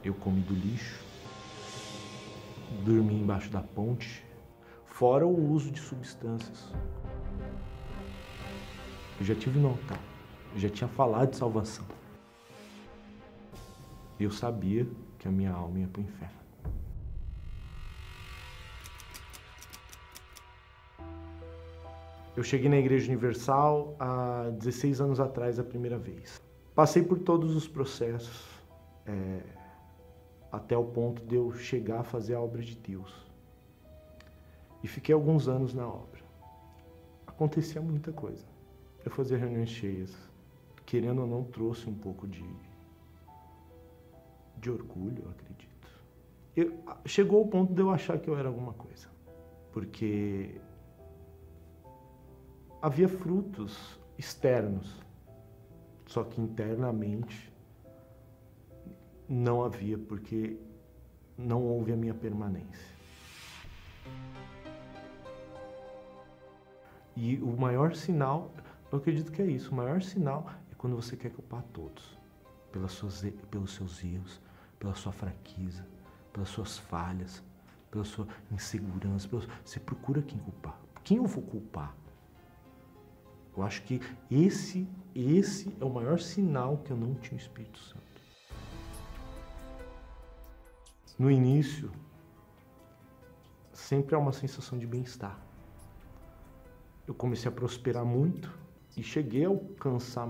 Eu comi do lixo, dormi embaixo da ponte, fora o uso de substâncias. Eu já tive no altar, eu já tinha falado de salvação. Eu sabia que a minha alma ia para o inferno. Eu cheguei na Igreja Universal há 16 anos atrás, a primeira vez. Passei por todos os processos, até o ponto de eu chegar a fazer a obra de Deus. E fiquei alguns anos na obra. Acontecia muita coisa. Eu fazia reuniões cheias. Querendo ou não, trouxe um pouco de orgulho, eu acredito. Chegou ao ponto de eu achar que eu era alguma coisa. Porque havia frutos externos, só que internamente não havia, porque não houve a minha permanência. E o maior sinal, eu acredito que é isso, o maior sinal é quando você quer culpar todos, pelos seus erros, pela sua fraqueza, pelas suas falhas, pela sua insegurança. Você procura quem culpar. Quem eu vou culpar? Eu acho que esse é o maior sinal que eu não tinha o Espírito Santo. No início, sempre há uma sensação de bem-estar. Eu comecei a prosperar muito e cheguei a alcançar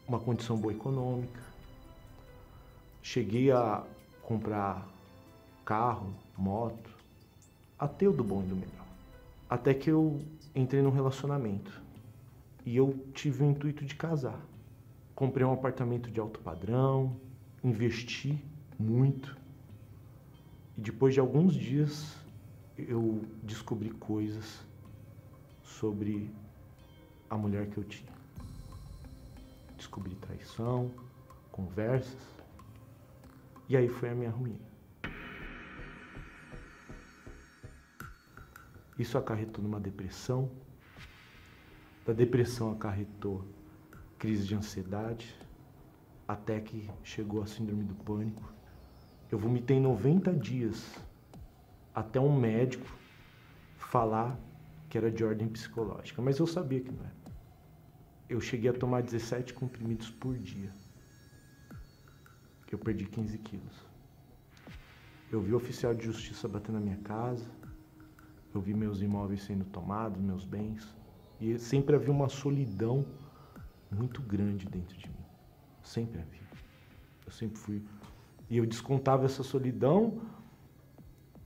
uma condição boa econômica. Cheguei a comprar carro, moto, até o do bom e do melhor. Até que eu entrei num relacionamento e eu tive o intuito de casar. Comprei um apartamento de alto padrão, investi muito. E depois de alguns dias eu descobri coisas sobre a mulher que eu tinha. Descobri traição, conversas, e aí foi a minha ruína. Isso acarretou numa depressão, da depressão acarretou crise de ansiedade, até que chegou a síndrome do pânico. Eu vomitei 90 dias até um médico falar que era de ordem psicológica, mas eu sabia que não era. Eu cheguei a tomar 17 comprimidos por dia. Eu perdi 15 quilos. Eu vi o oficial de justiça bater na minha casa, eu vi meus imóveis sendo tomados, meus bens, e sempre havia uma solidão muito grande dentro de mim. Sempre havia. Eu sempre fui. E eu descontava essa solidão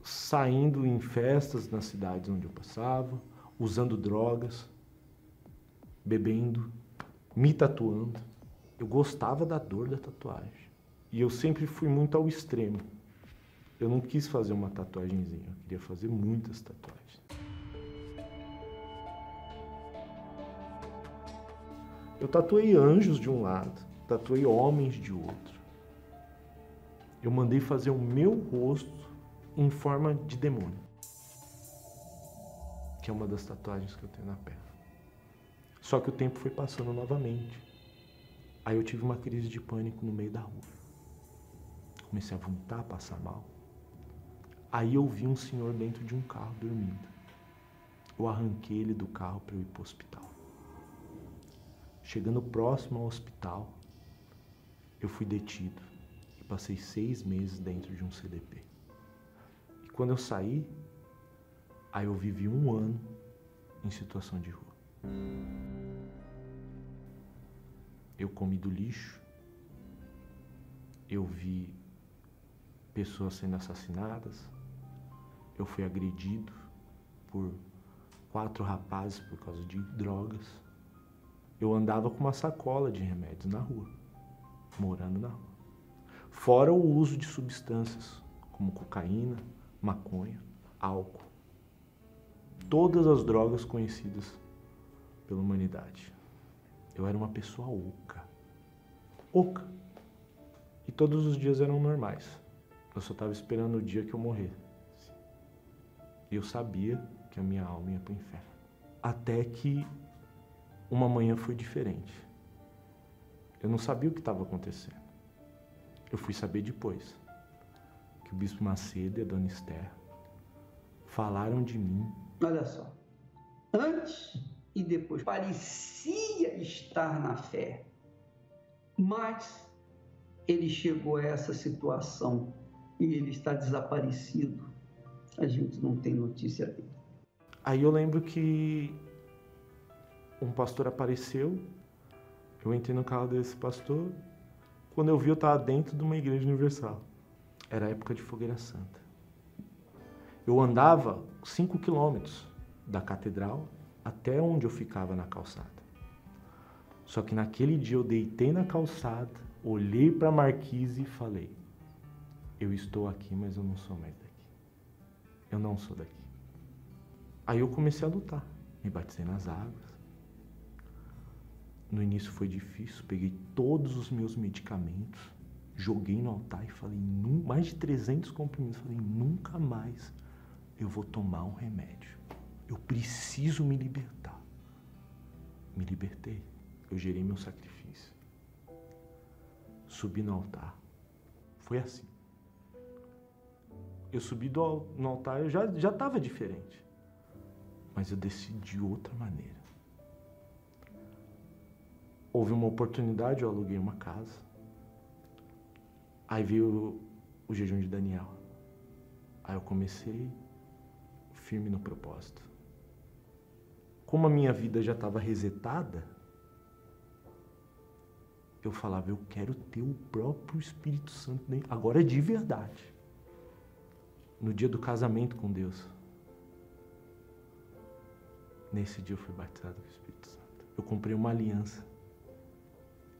saindo em festas nas cidades onde eu passava, usando drogas, bebendo, me tatuando. Eu gostava da dor da tatuagem. E eu sempre fui muito ao extremo. Eu não quis fazer uma tatuagenzinha, eu queria fazer muitas tatuagens. Eu tatuei anjos de um lado, tatuei homens de outro. Eu mandei fazer o meu rosto em forma de demônio, que é uma das tatuagens que eu tenho na perna. Só que o tempo foi passando novamente. Aí eu tive uma crise de pânico no meio da rua. Comecei a vomitar, a passar mal. Aí eu vi um senhor dentro de um carro dormindo. Eu arranquei ele do carro para eu ir para o hospital. Chegando próximo ao hospital, eu fui detido e passei 6 meses dentro de um CDP. E quando eu saí, aí eu vivi 1 ano em situação de rua. Eu comi do lixo, eu vi pessoas sendo assassinadas, eu fui agredido por 4 rapazes por causa de drogas. Eu andava com uma sacola de remédios na rua, morando na rua. Fora o uso de substâncias, como cocaína, maconha, álcool. Todas as drogas conhecidas pela humanidade. Eu era uma pessoa oca. Oca. E todos os dias eram normais. Eu só estava esperando o dia que eu morresse. E eu sabia que a minha alma ia para o inferno. Até que uma manhã foi diferente. Eu não sabia o que estava acontecendo. Eu fui saber depois que o Bispo Macedo e a Dona Esther falaram de mim. Olha só, antes e depois parecia estar na fé, mas ele chegou a essa situação e ele está desaparecido. A gente não tem notícia dele. Aí eu lembro que um pastor apareceu, eu entrei no carro desse pastor, quando eu vi eu estava dentro de uma igreja universal. Era a época de Fogueira Santa. Eu andava 5 quilômetros da catedral até onde eu ficava na calçada. Só que naquele dia eu deitei na calçada, olhei para a marquise e falei: eu estou aqui, mas eu não sou mais daqui. Eu não sou daqui. Aí eu comecei a lutar, me batizei nas águas. No início foi difícil, peguei todos os meus medicamentos, joguei no altar e falei, mais de 300 comprimidos, falei, nunca mais eu vou tomar um remédio. Eu preciso me libertar. Me libertei. Eu gerei meu sacrifício. Subi no altar. Foi assim. Eu subi no altar, eu já estava diferente. Mas eu desci de outra maneira. Houve uma oportunidade, eu aluguei uma casa. Aí veio o jejum de Daniel. Aí eu comecei firme no propósito. Como a minha vida já estava resetada, eu falava, eu quero ter o próprio Espírito Santo dentro. Agora de verdade. No dia do casamento com Deus. Nesse dia eu fui batizado com o Espírito Santo. Eu comprei uma aliança.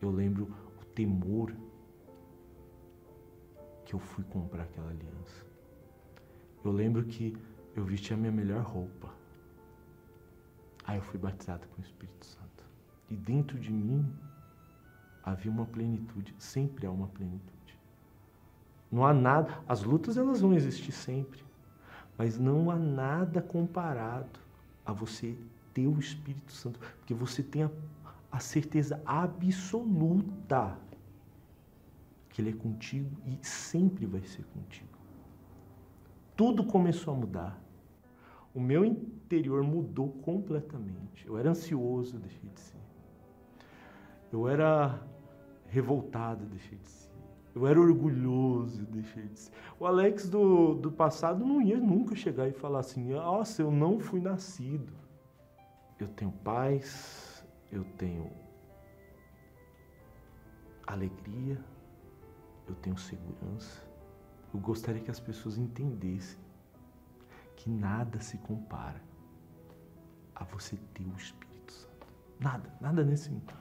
Eu lembro o temor que eu fui comprar aquela aliança. Eu lembro que eu vesti a minha melhor roupa. Aí eu fui batizado com o Espírito Santo. E dentro de mim havia uma plenitude. Sempre há uma plenitude. Não há nada. As lutas elas vão existir sempre. Mas não há nada comparado a você ter o Espírito Santo. Porque você tem a certeza absoluta que Ele é contigo e sempre vai ser contigo. Tudo começou a mudar. O meu interior mudou completamente. Eu era ansioso, deixei de ser. Eu era revoltado, deixei de ser. Eu era orgulhoso, deixei de ser. O Alex do passado não ia nunca chegar e falar assim, nossa, eu não fui nascido. Eu tenho paz, eu tenho alegria, eu tenho segurança. Eu gostaria que as pessoas entendessem que nada se compara a você ter o Espírito Santo. Nada nesse mundo.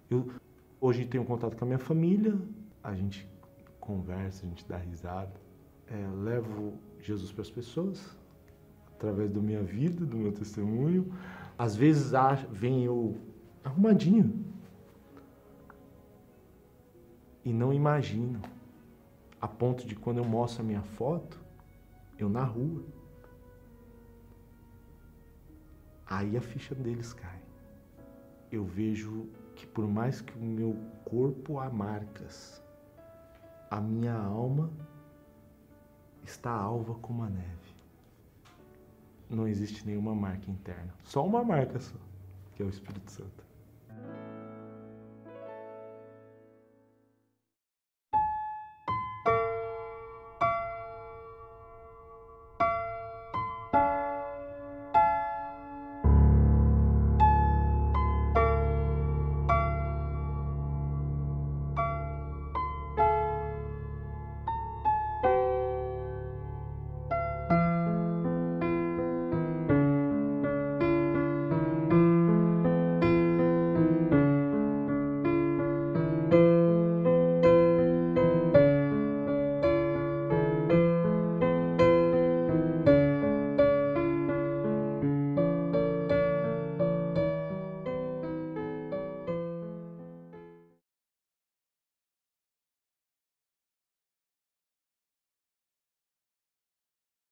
Eu hoje tenho contato com a minha família, a gente conversa, a gente dá risada. Levo Jesus para as pessoas, através da minha vida, do meu testemunho. Às vezes vem eu arrumadinho e não imagino, a ponto de quando eu mostro a minha foto, eu na rua, aí a ficha deles cai. Eu vejo que por mais que o meu corpo há marcas, a minha alma está alva como a neve. Não existe nenhuma marca interna. Só uma marca só, que é o Espírito Santo.